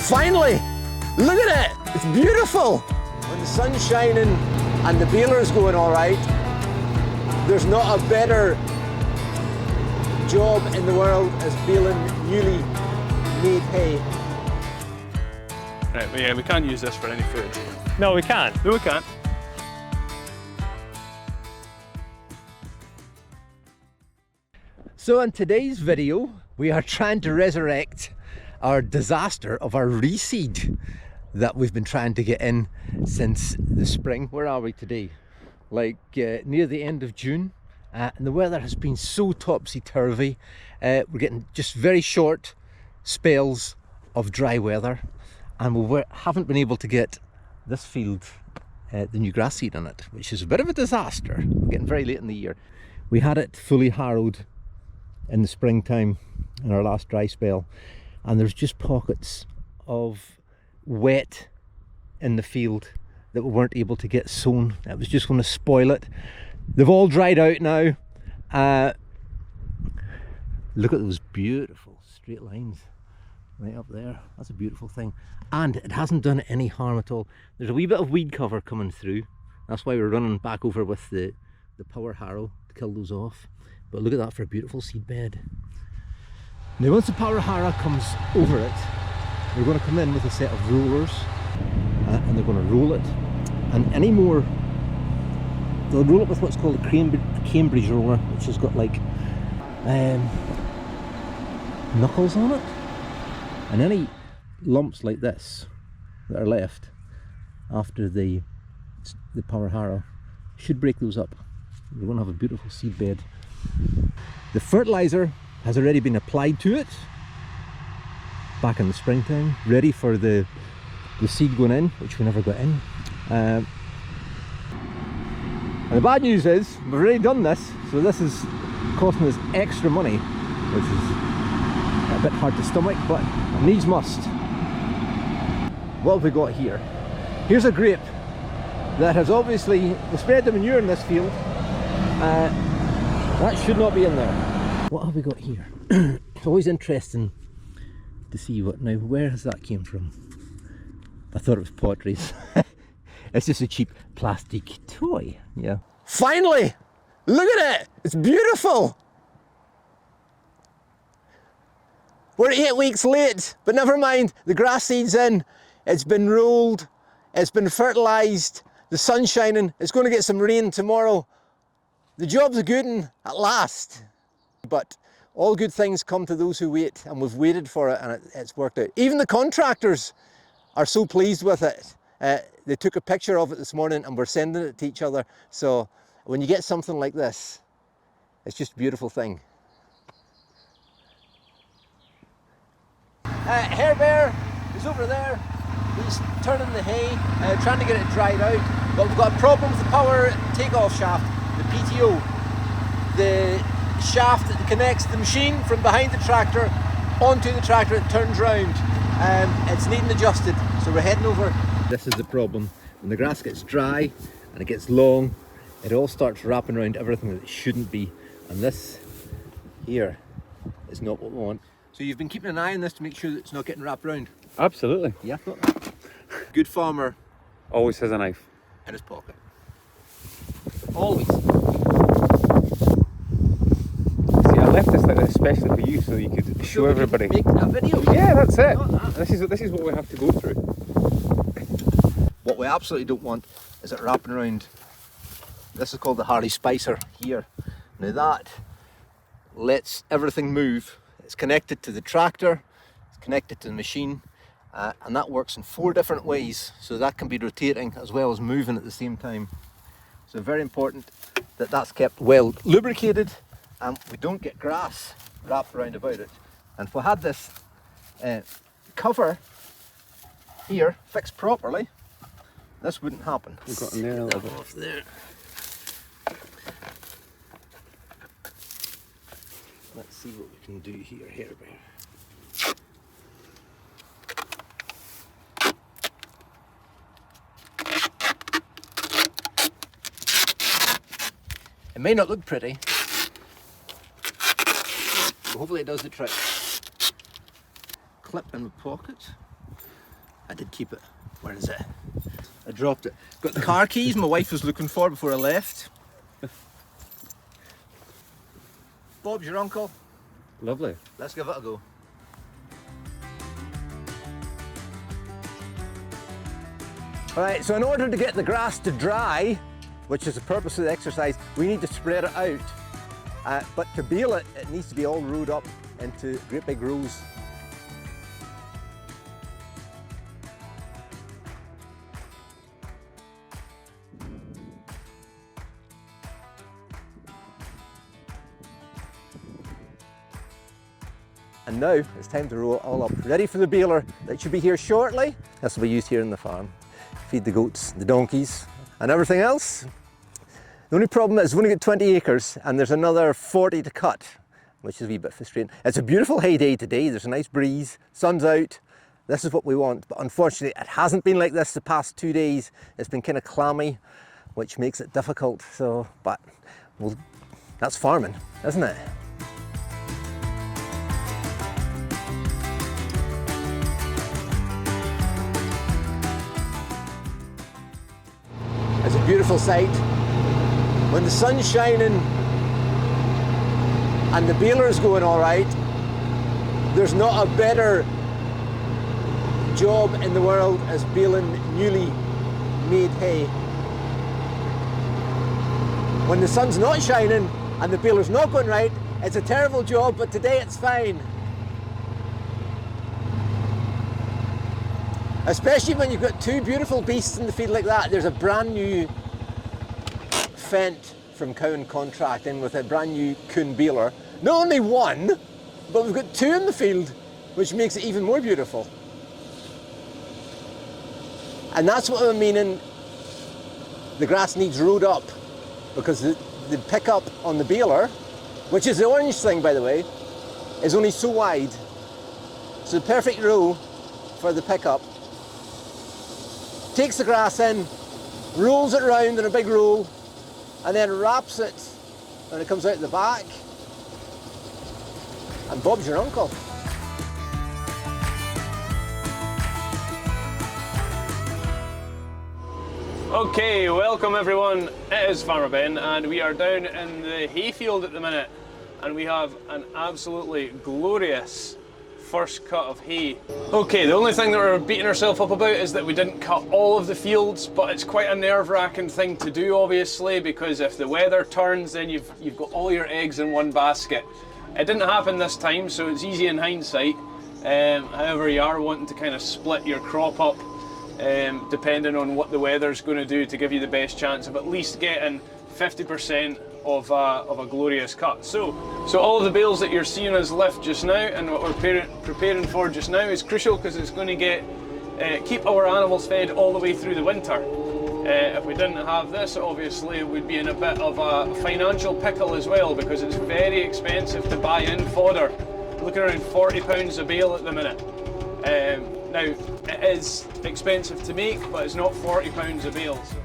Finally! Look at it! It's beautiful! When the sun's shining and the baler's going all right, there's not a better job in the world as baling newly made hay. Right, well, yeah, we can't use this for any food. No, we can't. No, we can't. So in today's video, we are trying to resurrect our disaster of our reseed that we've been trying to get in since the spring. Where are we today? Like near the end of June, and the weather has been so topsy-turvy. We're getting just very short spells of dry weather, and we haven't been able to get this field the new grass seed on it, which is a bit of a disaster. We're getting very late in the year. We had it fully harrowed in the springtime in our last dry spell, and there's just pockets of wet in the field that we weren't able to get sown. It was just going to spoil it. They've all dried out now. Look at those beautiful straight lines right up there. That's a beautiful thing, and it hasn't done any harm at all. There's a wee bit of weed cover coming through. That's why we're running back over with the power harrow to kill those off. But look at that for a beautiful seed bed. Now once the power harrow comes over it, we're going to come in with a set of rollers, and they're going to roll it, and any more, they'll roll it with what's called a Cambridge roller, which has got like knuckles on it, and any lumps like this that are left after the power harrow should break those up. We're going to have a beautiful seed bed. The fertilizer has already been applied to it back in the springtime, ready for the seed going in, which we never got in. And the bad news is we've already done this, so this is costing us extra money, which is a bit hard to stomach, but needs must. What have we got here? Here's a grape that has obviously spread the manure in this field. That should not be in there. What have we got here? It's always interesting to see what now. Where has that came from? I thought it was potteries. It's just a cheap plastic toy. Yeah. Finally! Look at it! It's beautiful! We're 8 weeks late, but never mind. The grass seed's in. It's been rolled. It's been fertilised. The sun's shining. It's going to get some rain tomorrow. The job's a good one at last. But all good things come to those who wait, and we've waited for it, and it's worked out. Even the contractors are so pleased with it. They took a picture of it this morning and we're sending it to each other. So when you get something like this, it's just a beautiful thing. Hair Bear is over there. He's turning the hay, trying to get it dried out. But we've got a problem with the power takeoff shaft, the PTO. The shaft that connects the machine from behind the tractor onto the tractor, it turns round. It's needing adjusted, so we're heading over. This is the problem. When the grass gets dry and it gets long, it all starts wrapping around everything that it shouldn't be. And this here is not what we want. So you've been keeping an eye on this to make sure that it's not getting wrapped around? Absolutely. Yeah, I thought that. Good farmer always has a knife in his pocket. Always. See, I left this like this especially for you, so you could show everybody. Make a video. Yeah, that's it. This is what we have to go through. What we absolutely don't want is it wrapping around. This is called the Harley Spicer here. Now that lets everything move. It's connected to the tractor, it's connected to the machine, and that works in 4 different ways. So that can be rotating as well as moving at the same time. So very important that that's kept well lubricated and we don't get grass wrapped around about it. And if we had this cover here fixed properly, this wouldn't happen. We've got in there a little bit. Off there. Let's see what we can do here, Hair Bear. It may not look pretty, but hopefully it does the trick. clip in my pocket. I did keep it. Where is it? I dropped it. Got the car keys my wife was looking for before I left. Bob's your uncle. Lovely. Let's give it a go. Alright, so in order to get the grass to dry, which is the purpose of the exercise, we need to spread it out. But to bale it, it needs to be all rolled up into great big rolls. And now it's time to roll it all up, ready for the baler that should be here shortly. This will be used here in the farm. Feed the goats, the donkeys, and everything else. The only problem is we've only got 20 acres and there's another 40 to cut, which is a wee bit frustrating. It's a beautiful hay day today. There's a nice breeze, sun's out. This is what we want, but unfortunately it hasn't been like this the past 2 days. It's been kind of clammy, which makes it difficult. So, but well, that's farming, isn't it? It's a beautiful sight. When the sun's shining and the baler's going all right, there's not a better job in the world as baling newly made hay. When the sun's not shining and the baler's not going right, it's a terrible job, but today it's fine. Especially when you've got two beautiful beasts in the field like that. There's a brand new Fent from Cowan Contract in with a brand new Coon baler. Not only one, but we've got two in the field, which makes it even more beautiful. And that's what I'm meaning. The grass needs rowed up because the pickup on the baler, which is the orange thing by the way, is only so wide. So the perfect row for the pickup. Takes the grass in, rolls it round in a big roll, and then wraps it when it comes out the back. And Bob's your uncle. Okay, welcome everyone. It is Farmer Ben and we are down in the hayfield at the minute and we have an absolutely glorious first cut of hay. Okay, the only thing that we're beating ourselves up about is that we didn't cut all of the fields, but it's quite a nerve-wracking thing to do obviously, because if the weather turns then you've got all your eggs in one basket. It didn't happen this time, so it's easy in hindsight. However, you are wanting to kind of split your crop up depending on what the weather's going to do to give you the best chance of at least getting 50% of a glorious cut. So all of the bales that you're seeing us lift just now and what we're preparing for just now is crucial because it's going to keep our animals fed all the way through the winter. If we didn't have this, obviously we'd be in a bit of a financial pickle as well because it's very expensive to buy in fodder. We're looking around £40 a bale at the minute. Now, it is expensive to make, but it's not £40 a bale. So.